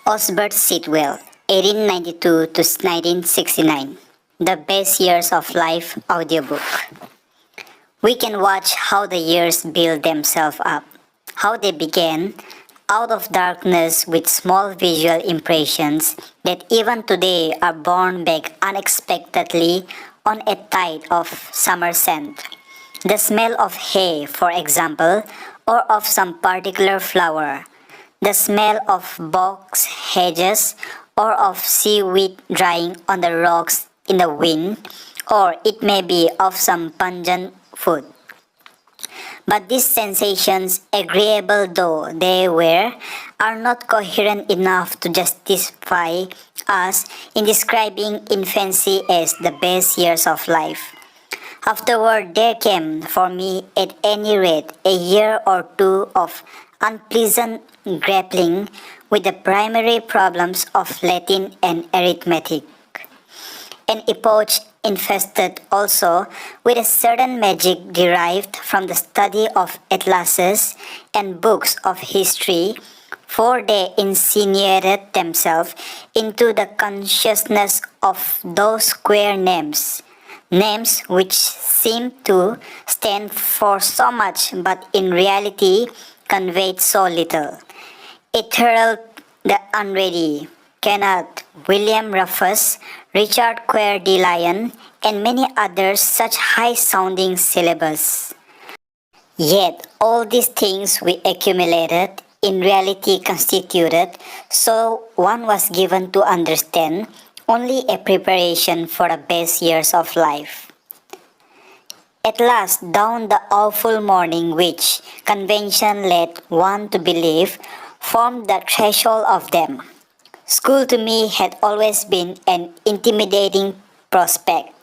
Osbert Sitwell, 1892 to 1969. The Best Years of Life Audiobook. We can watch how the years build themselves up, how they began out of darkness with small visual impressions that even today are born back unexpectedly on a tide of summer scent. The smell of hay, for example, or of some particular flower. The smell of box hedges or of seaweed drying on the rocks in the wind, or it may be of some pungent food. But these sensations, agreeable though they were, are not coherent enough to justify us in describing infancy as the best years of life. Afterward, there came, for me at any rate, a year or two of unpleasant grappling with the primary problems of Latin and arithmetic. An epoch infested also with a certain magic derived from the study of atlases and books of history, for they insinuated themselves into the consciousness of those square names, names which seemed to stand for so much but in reality conveyed so little. It heralded the unready, Kenneth, William Rufus, Richard Coeur de Lion, and many others such high-sounding syllables. Yet all these things we accumulated in reality constituted, so one was given to understand, only a preparation for the best years of life. At last dawned the awful morning which convention led one to believe formed the threshold of them. School to me had always been an intimidating prospect,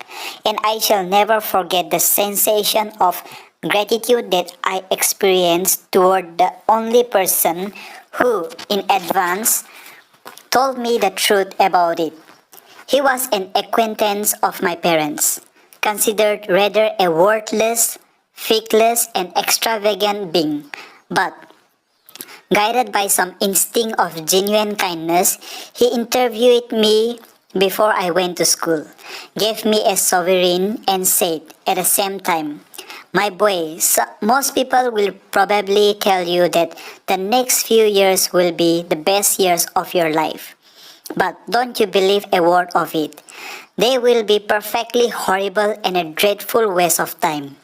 and I shall never forget the sensation of gratitude that I experienced toward the only person who, in advance, told me the truth about it. He was an acquaintance of my parents, considered rather a worthless, feckless, and extravagant being, but guided by some instinct of genuine kindness, he interviewed me before I went to school, gave me a sovereign, and said at the same time, "My boy, most people will probably tell you that the next few years will be the best years of your life. But don't you believe a word of it. They will be perfectly horrible and a dreadful waste of time.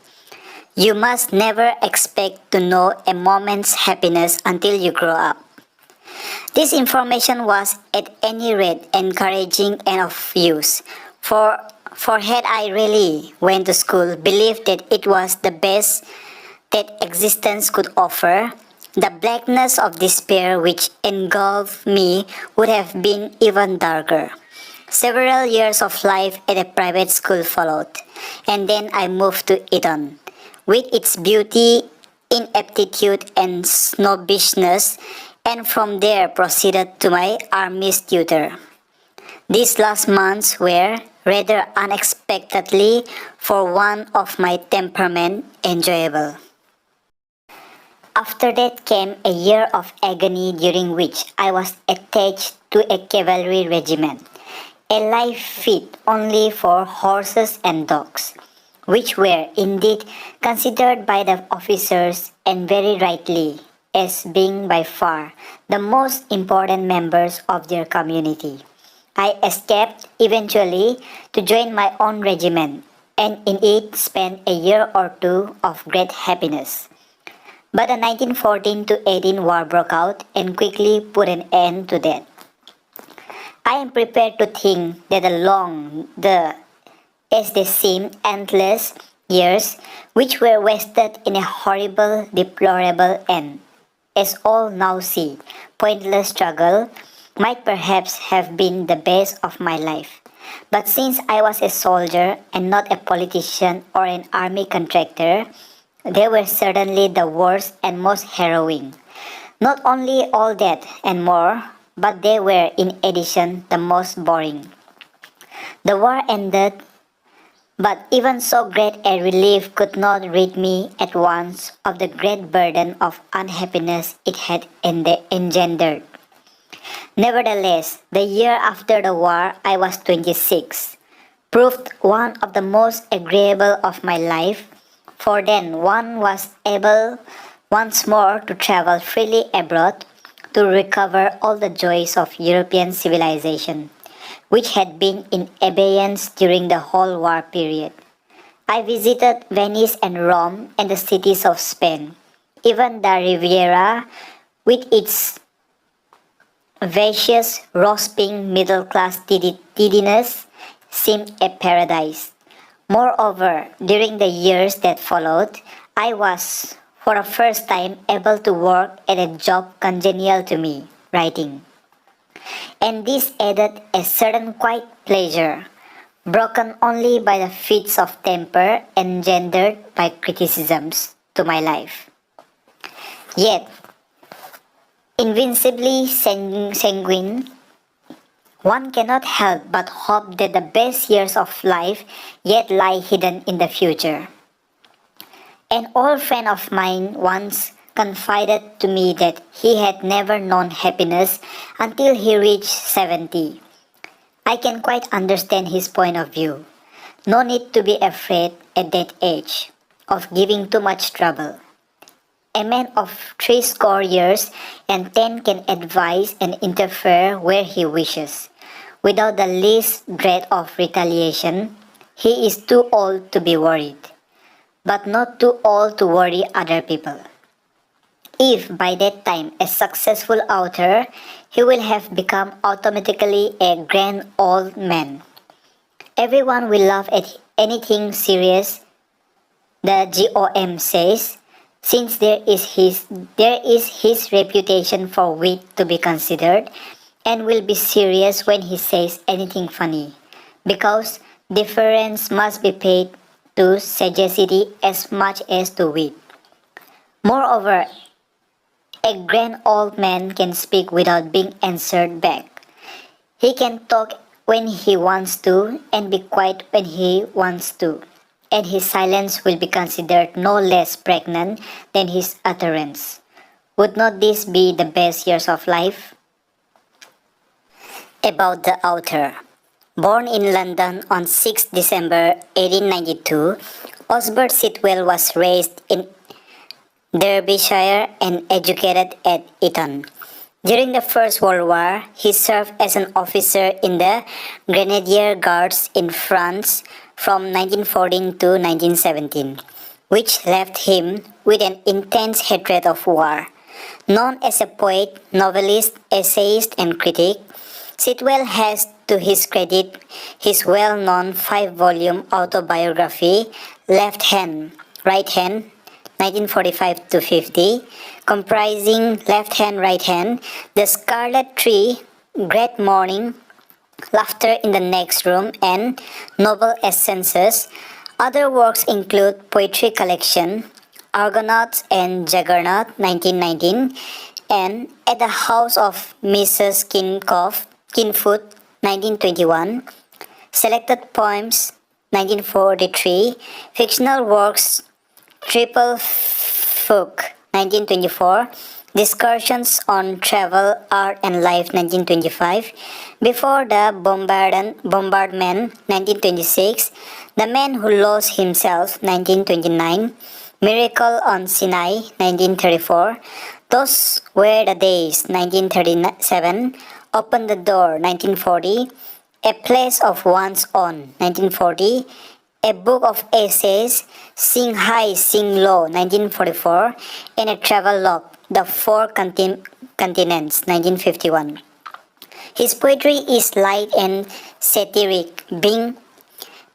You must never expect to know a moment's happiness until you grow up." This information was at any rate encouraging and of use, for had I really went to school, believed that it was the best that existence could offer, the blackness of despair which engulfed me would have been even darker. Several years of life at a private school followed, and then I moved to Eton, with its beauty, ineptitude, and snobbishness, and from there proceeded to my army tutor. These last months were, rather unexpectedly for one of my temperament, enjoyable. After that came a year of agony during which I was attached to a cavalry regiment, a life fit only for horses and dogs, which were indeed considered by the officers, and very rightly, as being by far the most important members of their community. I escaped eventually to join my own regiment, and in it spent a year or two of great happiness. But the 1914 to 18 war broke out and quickly put an end to that. I am prepared to think that as they seem, endless years, which were wasted in a horrible, deplorable, and, as all now see, pointless struggle, might perhaps have been the best of my life. But since I was a soldier and not a politician or an army contractor, they were certainly the worst and most harrowing. Not only all that and more, but they were in addition the most boring. The war ended, but even so great a relief could not rid me at once of the great burden of unhappiness it had engendered. Nevertheless, the year after the war, I was 26, proved one of the most agreeable of my life, for then one was able once more to travel freely abroad to recover all the joys of European civilization, which had been in abeyance during the whole war period. I visited Venice and Rome and the cities of Spain. Even the Riviera, with its vivacious, rosping middle-class tidiness, seemed a paradise. Moreover, during the years that followed, I was, for the first time, able to work at a job congenial to me, writing. And this added a certain quiet pleasure, broken only by the fits of temper engendered by criticisms, to my life. Yet, invincibly sanguine, one cannot help but hope that the best years of life yet lie hidden in the future. An old friend of mine once confided to me that he had never known happiness until he reached 70. I can quite understand his point of view. No need to be afraid at that age of giving too much trouble. A man of 60 years and 10 can advise and interfere where he wishes, without the least dread of retaliation. He is too old to be worried, but not too old to worry other people. If by that time a successful author, he will have become automatically a grand old man. Everyone will laugh at anything serious, the GOM says, since there is his reputation for wit to be considered, and will be serious when he says anything funny, because deference must be paid to sagacity as much as to wit. Moreover, a grand old man can speak without being answered back. He can talk when he wants to and be quiet when he wants to, and his silence will be considered no less pregnant than his utterance. Would not this be the best years of life? About the author. Born in London on 6 December 1892, Osbert Sitwell was raised in Derbyshire and educated at Eton. During the First World War, he served as an officer in the Grenadier Guards in France from 1914 to 1917, which left him with an intense hatred of war. Known as a poet, novelist, essayist, and critic, Sitwell has to his credit his well-known 5-volume autobiography, Left Hand, Right Hand, 1945 to 50, comprising Left Hand, Right Hand, The Scarlet Tree, Great Morning, Laughter in the Next Room, and Noble Essences. Other works include Poetry Collection, Argonauts and Juggernaut, 1919, and At the House of Mrs. Kinfoot, 1921, Selected Poems, 1943, Fictional Works, Triple Folk, 1924, Discussions on Travel, Art and Life, 1925, Before the Bombardment, 1926, The Man Who Lost Himself, 1929, Miracle on Sinai, 1934, Those Were the Days, 1937, Open the Door, 1940, A Place of One's Own, 1940, A Book of Essays, Sing High, Sing Low, 1944, and A Travelogue, The Four Continents, 1951. His poetry is light and satiric, being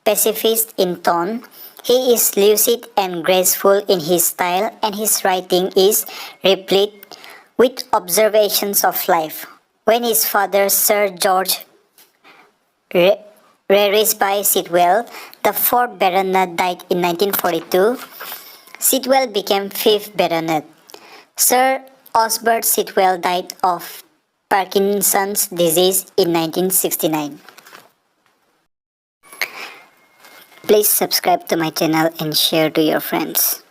pacifist in tone. He is lucid and graceful in his style, and his writing is replete with observations of life. When his father, Sir George Reresby Sitwell, the 4th Baronet, died in 1942, Sitwell became 5th Baronet. Sir Osbert Sitwell died of Parkinson's disease in 1969. Please subscribe to my channel and share to your friends.